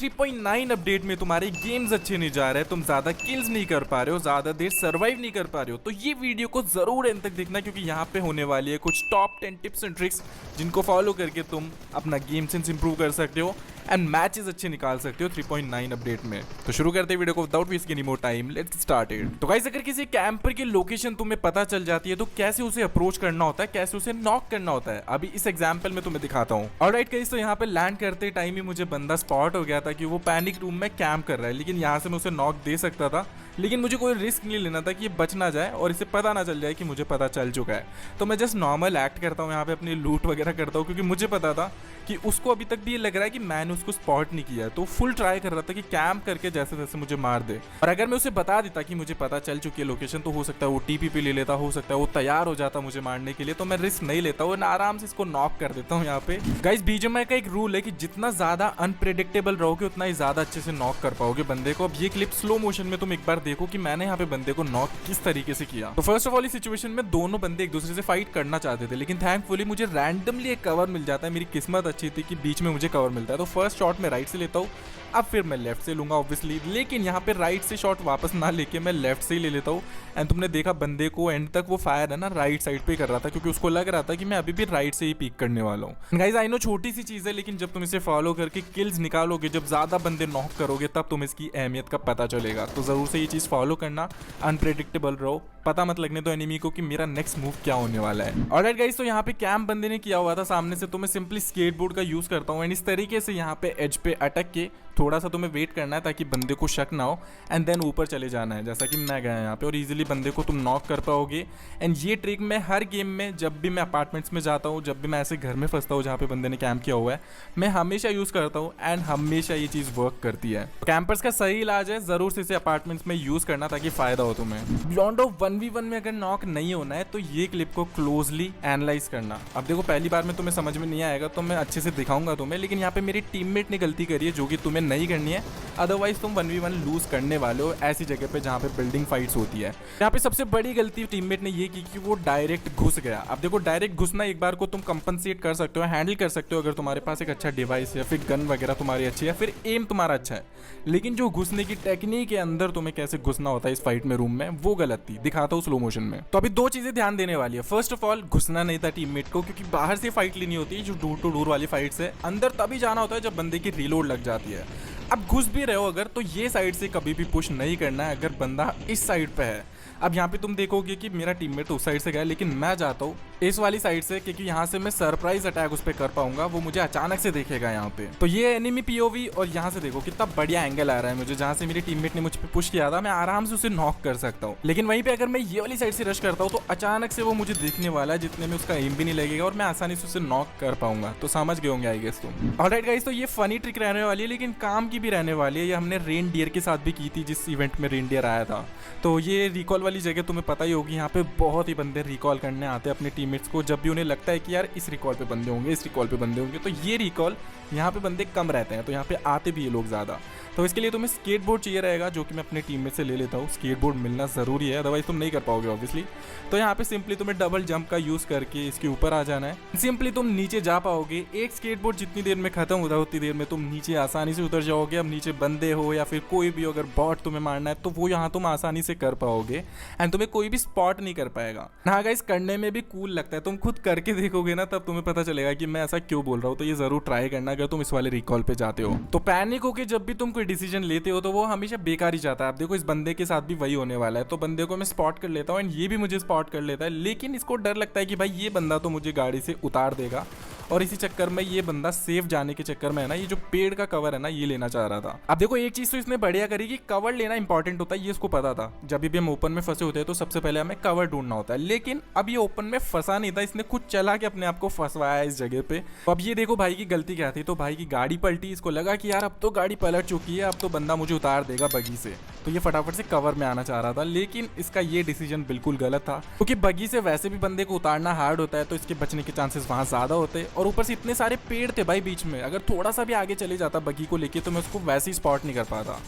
3.9 update में तुम्हारे games अच्छे नहीं जा रहे, तुम ज्यादा किल्स नहीं कर पा रहे हो, ज्यादा देर सर्वाइव नहीं कर पा रहे हो, तो ये वीडियो को जरूर एंड तक देखना क्योंकि यहाँ पे होने वाली है कुछ टॉप 10 टिप्स एंड ट्रिक्स जिनको फॉलो करके तुम अपना गेम सेंस इंप्रूव कर सकते हो एंड मैचेस अच्छे निकाल सकते हो 3.9 अपडेट में। तो शुरू करते हैं वीडियो को without wasting any more time, let's start it. तो गाइस, अगर किसी कैंपर की लोकेशन तुम्हें पता चल जाती है तो कैसे उसे अप्रोच करना होता है, कैसे उसे नॉक करना होता है, अभी इस एग्जांपल में तुम्हें दिखाता हूँ। ऑलराइट गाइस, तो यहाँ पे लैंड करते टाइम ही मुझे बंदा स्पॉट हो गया था कि वो पैनिक रूम में कैंप कर रहा है, लेकिन यहाँ से मैं उसे नॉक दे सकता था, लेकिन मुझे कोई रिस्क नहीं लेना था कि ये बच ना जाए और इसे पता ना चल जाए कि मुझे पता चल चुका है। तो मैं जस्ट नॉर्मल एक्ट करता हूँ यहाँ पे, अपनी लूट वगैरह करता हूँ क्योंकि मुझे पता था कि उसको अभी तक भी ये लग रहा है कि मैंने उसको स्पॉट नहीं किया है, तो फुल ट्राई कर रहा था कि कैंप करके जैसे तैसे मुझे मार दे। और अगर मैं उसे बता देता कि मुझे पता चल चुकी है लोकेशन, तो हो सकता है वो टीपी ले लेता, हो सकता है वो तैयार हो जाता मुझे मारने के लिए, तो मैं रिस्क नहीं लेता हूँ, आराम से इसको नॉक कर देता हूँ। यहाँ पे गाइस, बीजीएमआई का एक रूल है कि जितना ज्यादा अनप्रेडिक्टेबल रहोगे उतना ही ज्यादा अच्छे से नॉक कर पाओगे बंदे को। अब ये क्लिप स्लो मोशन में तुम एक बार देखो कि मैंने यहाँ पे बंदे को नॉक किस तरीके से किया। तो फर्स्ट ऑफ ऑल इस सिचुएशन में दोनों बंदे एक दूसरे से फाइट करना चाहते थे, लेकिन थैंकफुली मुझे रैंडमली एक कवर मिल जाता है। मेरी किस्मत अच्छी थी कि बीच में मुझे कवर मिलता है, तो फर्स्ट शॉट मैं राइट से लेता हूँ, अब फिर मैं लेफ्ट से लूंगा ऑब्वियसली, लेकिन यहाँ पे राइट से शॉट वापस ना लेके मैं लेफ्ट से ही ले लेता हूँ। एंड तुमने देखा बंदे को एंड तक वो फायर है ना राइट साइड पे कर रहा था क्योंकि उसको लग रहा था कि मैं अभी भी राइट से ही पीक करने वाला हूँ। गाइस, आई नो छोटी सी चीज़ है, लेकिन जब तुम इसे फॉलो करके किल्स निकालोगे, जब ज़्यादा बंदे नॉक करोगे, तब तुम्हें इसकी अहमियत का पता चलेगा। तो ज़रूर से ये चीज़ फॉलो करना, अनप्रेडिक्टेबल रहो, पता मत लगने दो एनिमी को कि मेरा नेक्स्ट मूव क्या होने वाला है। ऑलराइट गाइस, तो यहाँ पे कैंप बंदे ने किया हुआ था सामने से, तो मैं सिंपली स्केटबोर्ड का यूज करता हूँ एंड इस तरीके से यहाँ पे एज पे अटक के थोड़ा सा तुम्हें वेट करना है ताकि बंदे को शक ना हो एंड देन ऊपर चले जाना है, जैसा कि मैं गया यहाँ पे, और इजीली बंदे को तुम नॉक कर पाओगे। एंड ये ट्रिक मैं हर गेम में, जब भी मैं अपार्टमेंट्स में जाता हूँ, जब भी मैं ऐसे घर में फंसता हूँ जहाँ पे बंदे ने कैंप किया हुआ है, मैं हमेशा यूज करता हूँ एंड हमेशा ये चीज वर्क करती है। कैंपर्स का सही इलाज है जरूर से इसे अपार्टमेंट्स में यूज करना ताकि फायदा हो तुम्हें। बियॉन्ड ऑफ 1v1 में अगर नॉक नहीं होना है तो ये क्लिप को क्लोजली एनालाइज करना। अब देखो, पहली बार में तुम्हें समझ में नहीं आएगा तो मैं अच्छे से दिखाऊंगा तुम्हें, लेकिन यहाँ पे मेरी टीममेट ने गलती करी है जो कि तुम्हें नहीं करनी है, अदरवाइज तुम 1v1 लूज करने वाले हो ऐसी जगह पे जहाँ पे बिल्डिंग फाइट्स होती है। यहाँ पे सबसे बड़ी गलती टीममेट ने ये की कि वो डायरेक्ट घुस गया। अब देखो, डायरेक्ट घुसना एक बार को तुम कंपनसेट कर सकते हो, हैंडल कर सकते हो अगर तुम्हारे पास एक अच्छा डिवाइस या फिर गन वगैरह तुम्हारी अच्छी है, फिर एम तुम्हारा अच्छा है, लेकिन जो घुसने की टेक्निक के अंदर तुम्हें कैसे घुसना होता है इस फाइट में रूम में, वो गलत थी। दिखाता हूँ स्लो मोशन में। तो अभी दो चीजें ध्यान देने वाली है। फर्स्ट ऑफ ऑल, घुसना नहीं था टीममेट को, क्योंकि बाहर से फाइट लेनी होती है जो डोर टू डोर वाली फाइट्स है, अंदर तभी जाना होता है जब बंदे की रीलोड लग जाती है। अब घुस भी रहे हो अगर, तो ये साइड से कभी भी पुश नहीं करना है अगर बंदा इस साइड पे है। अब यहाँ पे तुम देखोगे कि मेरा टीममेट उस साइड से गया, लेकिन मैं जाता हूँ इस वाली साइड से, क्योंकि यहाँ से मैं सरप्राइज अटैक उस पर कर पाऊंगा, वो मुझे अचानक से देखेगा यहाँ पे। तो ये एनिमी पीओवी, और यहाँ से देखो कितना बढ़िया एंगल आ रहा है मुझे, जहाँ से मेरी टीममेट ने मुझ पे पुश किया था मैं आराम से उसे नॉक कर सकता हूँ। लेकिन वहीं पे अगर मैं ये वाली साइड से रश करता हूँ तो अचानक से वो मुझे देखने वाला है, जितने में उसका एम भी नहीं लगेगा और मैं आसानी से उसे नॉक कर पाऊंगा। तो समझ गए होंगे आई गेस तुम। ऑलराइट गाइस, तो ये फनी ट्रिक रहने वाली है, लेकिन काम की भी रहने वाली है। ये हमने रेन डियर के साथ भी की थी जिस इवेंट में रेन डियर आया था। तो ये रिकॉल वाली जगह तुम्हें पता ही होगी, यहाँ पे बहुत ही बंदे रिकॉल करने आते हैं अपने टीममेट्स को, जब भी उन्हें लगता है कि यार इस रिकॉल पे बंदे होंगे, इस रिकॉल पे बंदे होंगे, तो ये रिकॉल यहाँ पे बंदे कम रहते हैं, तो यहाँ पे आते भी ये लोग ज़्यादा। तो इसके लिए तुम्हें स्केटबोर्ड चाहिए रहेगा, जो कि मैं अपने टीममेट से ले लेता हूँ। स्केटबोर्ड मिलना ज़रूरी है, अदरवाइज तुम नहीं कर पाओगे ऑब्वियसली। तो यहाँ पे सिंपली तुम्हें डबल जंप का यूज़ करके इसके ऊपर आ जाना है, सिंपली तुम नीचे जा पाओगे। एक स्केटबोर्ड जितनी देर में खत्म होता है उतनी देर में तुम नीचे आसानी से उतर जाओगे। अब नीचे बंदे हो या फिर कोई भी अगर बॉट तुम्हें मारना है तो वो यहाँ तुम आसानी से कर पाओगे एंड तुम्हें कोई भी स्पॉट नहीं कर पाएगा। हाँ गाइस, करने में भी कूल लगता है, तुम खुद करके देखोगे ना तब तुम्हें पता चलेगा कि मैं ऐसा क्यों बोल रहा हूँ। तो ये जरूर ट्राई करना अगर तुम इस वाले रिकॉल पे जाते हो। तो पैनिक होके जब भी तुम कोई डिसीजन लेते हो तो वो हमेशा बेकार ही जाता है। आप देखो, इस बंदे के साथ भी वही होने वाला है। तो बंदे को मैं स्पॉट कर लेता हूँ एंड ये भी मुझे स्पॉट कर लेता है, लेकिन इसको डर लगता है कि भाई ये बंदा तो मुझे गाड़ी से उतार देगा, और इसी चक्कर में ये बंदा सेफ जाने के चक्कर में है ना, ये जो पेड़ का कवर है ना, ये लेना चाह रहा था। अब देखो, एक चीज तो इसने बढ़िया करी कि कवर लेना इंपॉर्टेंट होता है, ये इसको पता था। जब भी हम ओपन में फंसे होते हैं तो सबसे पहले हमें कवर ढूंढना होता है, लेकिन अब ये ओपन में फंसा नहीं था, इसने खुद चला के अपने आप को फंसवाया इस जगह पे। तो अब ये देखो भाई की गलती क्या थी। तो भाई की गाड़ी पलटी, इसको लगा कि यार अब तो गाड़ी पलट चुकी है, अब तो बंदा मुझे उतार देगा बगी से, तो ये फटाफट से कवर में आना चाह रहा था, लेकिन इसका ये डिसीजन बिल्कुल गलत था, क्योंकि बगी से वैसे भी बंदे को उतारना हार्ड होता है, तो इसके बचने के चांसेस वहां ज्यादा होते, और ऊपर से इतने सारे पेड़ थे भाई बीच में, अगर थोड़ा सा भी आगे चले जाता बगी को लेके तो मैं उसको वैसे ही स्पॉट नहीं कर पाता।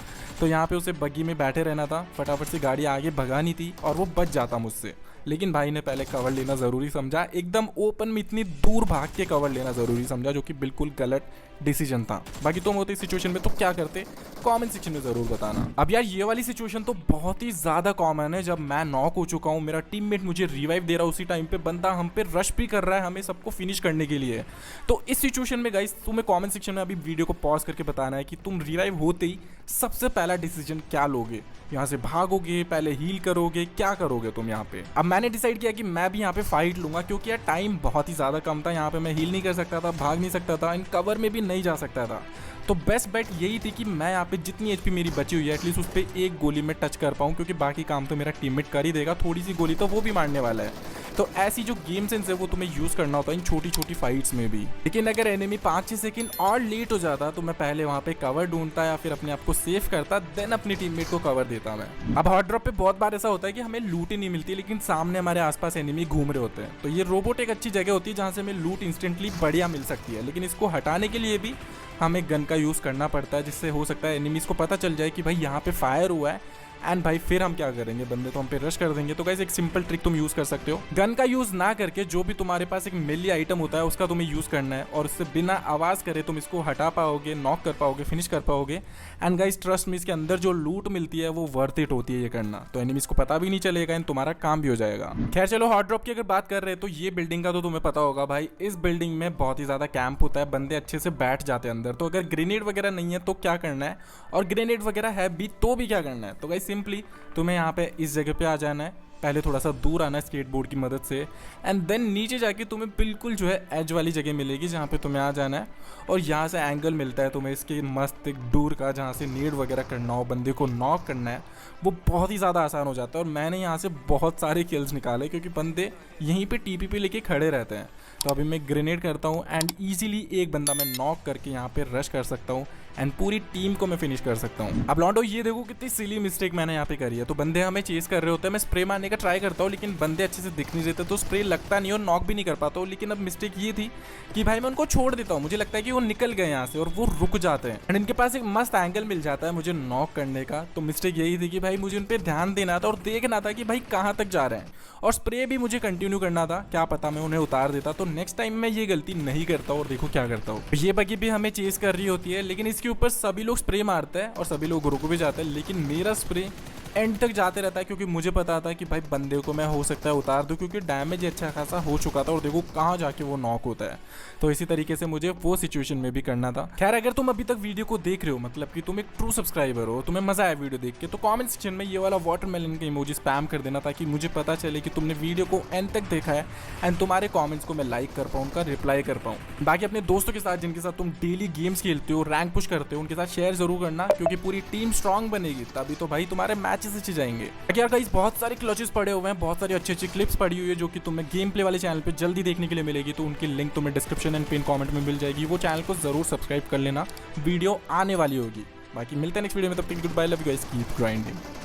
तो यहाँ पे उसे बग्गी में बैठे रहना था, फटाफट से गाड़ी आगे भगानी थी और वो बच जाता मुझसे। लेकिन भाई ने पहले कवर लेना ज़रूरी समझा, एकदम ओपन में इतनी दूर भाग के कवर लेना ज़रूरी समझा, जो कि बिल्कुल गलत डिसीजन था। बाकी तुम होते इस सिचुएशन में तो क्या करते, कमेंट सेक्शन में ज़रूर बताना। अब यार ये वाली सिचुएशन तो बहुत ही ज़्यादा कॉमन है, जब मैं नॉक हो चुका हूँ, मेरा टीममेट मुझे रिवाइव दे रहा है, उसी टाइम पे बंदा हम पे रश भी कर रहा है हमें सबको फिनिश करने के लिए। तो इस सिचुएशन में गाइस तुम्हें कमेंट सेक्शन में अभी वीडियो को पॉज करके बताना है कि तुम रिवाइव होते ही सबसे पहला डिसीजन क्या लोगे, यहाँ से भागोगे, पहले हील करोगे, क्या करोगे तुम यहाँ पे। अब मैंने डिसाइड किया कि मैं भी यहाँ पे फाइट लूंगा, क्योंकि यार टाइम बहुत ही ज़्यादा कम था, यहाँ पे मैं हील नहीं कर सकता था, भाग नहीं सकता था, इन कवर में भी नहीं जा सकता था। तो बेस्ट बेट यही थी कि मैं यहाँ पे जितनी एचपी मेरी बची हुई है एटलीस्ट उस पर एक गोली में टच कर पाऊँ, क्योंकि बाकी काम तो मेरा टीममेट कर ही देगा, थोड़ी सी गोली तो वो भी मारने वाला है। तो ऐसी जो गेम सेंस है वो तुम्हें यूज़ करना होता है इन छोटी छोटी फाइट्स में भी। लेकिन अगर एनिमी 5-6 सेकंड और लेट हो जाता तो मैं पहले वहाँ पे कवर ढूंढता या फिर अपने आप को सेव करता, देन अपनी टीममेट को कवर देता मैं। अब हॉट ड्रॉप पे बहुत बार ऐसा होता है कि हमें लूट ही नहीं मिलती, लेकिन सामने हमारे आसपास एनिमी घूम रहे होते हैं। तो ये रोबोट एक अच्छी जगह होती है जहाँ से हमें लूट इंस्टेंटली बढ़िया मिल सकती है, लेकिन इसको हटाने के लिए भी हमें गन का यूज़ करना पड़ता है, जिससे हो सकता है एनिमीज़ को पता चल जाए कि भाई यहाँ पे फायर हुआ है, एंड भाई फिर हम क्या करेंगे, बंदे तो हम पे रश कर देंगे। तो गाइस एक सिंपल ट्रिक तुम यूज़ कर सकते हो, गन का यूज़ ना करके जो भी तुम्हारे पास एक मेली आइटम होता है उसका तुम्हें यूज़ करना है, और उससे बिना आवाज़ करे तुम इसको हटा पाओगे, नॉक कर पाओगे, फिनिश कर पाओगे। एंड गाइस ट्रस्ट में इसके अंदर जो लूट मिलती है वो वर्थ इट होती है ये करना, तो एनिमीज़ को पता भी नहीं चलेगा, एंड तुम्हारा काम भी हो जाएगा। खैर चलो हॉट ड्रॉप की अगर बात कर रहे हैं तो ये बिल्डिंग का तो तुम्हें पता होगा भाई, इस बिल्डिंग में बहुत ही ज़्यादा कैंप होता है, बंदे अच्छे से बैठ जाते हैं अंदर। तो अगर ग्रेनेड वगैरह नहीं है तो क्या करना है, और ग्रेनेड वगैरह है भी तो भी क्या करना है। तो गाइस सिंपली तुम्हें यहाँ पे इस जगह पे आ जाना है, पहले थोड़ा सा दूर आना है स्केटबोर्ड की मदद से, एंड देन नीचे जाके तुम्हें बिल्कुल जो है एज वाली जगह मिलेगी जहाँ पे तुम्हें आ जाना है, और यहाँ से एंगल मिलता है तुम्हें इसके मस्त एक दूर का, जहाँ से नीड वगैरह करना हो, बंदे को नॉक करना है, वो बहुत ही ज़्यादा आसान हो जाता है। और मैंने यहाँ से बहुत सारे किल्स निकाले क्योंकि बंदे यहीं पे टीपीपी लेके खड़े रहते हैं। तो अभी मैं ग्रेनेड करता हूँ एंड ईजिली एक बंदा मैं नॉक करके यहाँ पे रश कर सकता हूँ, एंड पूरी टीम को मैं फिनिश कर सकता हूँ। अब लॉन्डो ये देखो कितनी सिली मिस्टेक मैंने यहाँ पे करी है। तो बंदे हमें चेस कर रहे होते हैं, मैं स्प्रे मारने का ट्राई करता हूँ, लेकिन बंदे अच्छे से दिख नहीं देते, तो स्प्रे लगता नहीं और नॉक भी नहीं कर पाता हूँ। लेकिन अब मिस्टेक ये थी कि भाई मैं उनको छोड़ देता हूँ, मुझे लगता है कि वो निकल गए यहाँ से और वो रुक जाते हैं, एंड इनके पास एक मस्त एंगल मिल जाता है मुझे नॉक करने का। तो मिस्टेक यही थी कि भाई मुझे उन पर ध्यान देना था और देखना था कि भाई कहाँ तक जा रहे हैं, और स्प्रे भी मुझे कंटिन्यू करना था, क्या पता मैं उन्हें उतार देता। तो नेक्स्ट टाइम मैं ये गलती नहीं करता, और देखो क्या करता हूँ। ये बगी भी हमें चेस कर रही होती है, लेकिन इसके ऊपर सभी लोग स्प्रे मारते हैं और सभी लोग रुक भी जाते हैं, लेकिन मेरा स्प्रे एंड तक जाते रहता है, क्योंकि मुझे पता था कि भाई बंदे को मैं हो सकता है उतार दूं, क्योंकि डैमेज अच्छा खासा हो चुका था, और देखो कहाँ जाके वो नॉक होता है। तो इसी तरीके से मुझे वो सिचुएशन में भी करना था। खैर अगर तुम अभी तक वीडियो को देख रहे हो, मतलब कि तुम एक ट्रू सब्सक्राइबर हो, तुम्हें मजा आया वीडियो देख के, तो कमेंट सेक्शन में ये वाला वाटरमेलन का इमोजी स्पैम कर देना, ताकि मुझे पता चले कि तुमने वीडियो को एंड तक देखा है, एंड तुम्हारे कॉमेंट्स को मैं लाइक कर पाऊँ, उनका रिप्लाई कर पाऊँ। बाकी अपने दोस्तों के साथ जिनके साथ तुम डेली गेम्स खेलते हो, रैंक पुश करते हो, उनके साथ शेयर जरूर करना, क्योंकि पूरी टीम स्ट्रांग बनेगी, तभी तो भाई तुम्हारे मैचेस अच्छे जाएंगे। यार गाइस बहुत सारे क्लचेस पड़े हुए हैं, बहुत सारी अच्छी अच्छी क्लिप्स पड़ी हुई है, जो कि तुम्हें गेम प्ले वाले चैनल पे जल्दी देखने के लिए मिलेगी। तो उनकी लिंक तुम्हें डिस्क्रिप्शन एंड पिन कमेंट में मिल जाएगी, वो चैनल को जरूर सब्सक्राइब कर लेना, वीडियो आने वाली होगी। बाकी मिलते हैं नेक्स्ट वीडियो में, तब तक good bye, love you guys, keep grinding.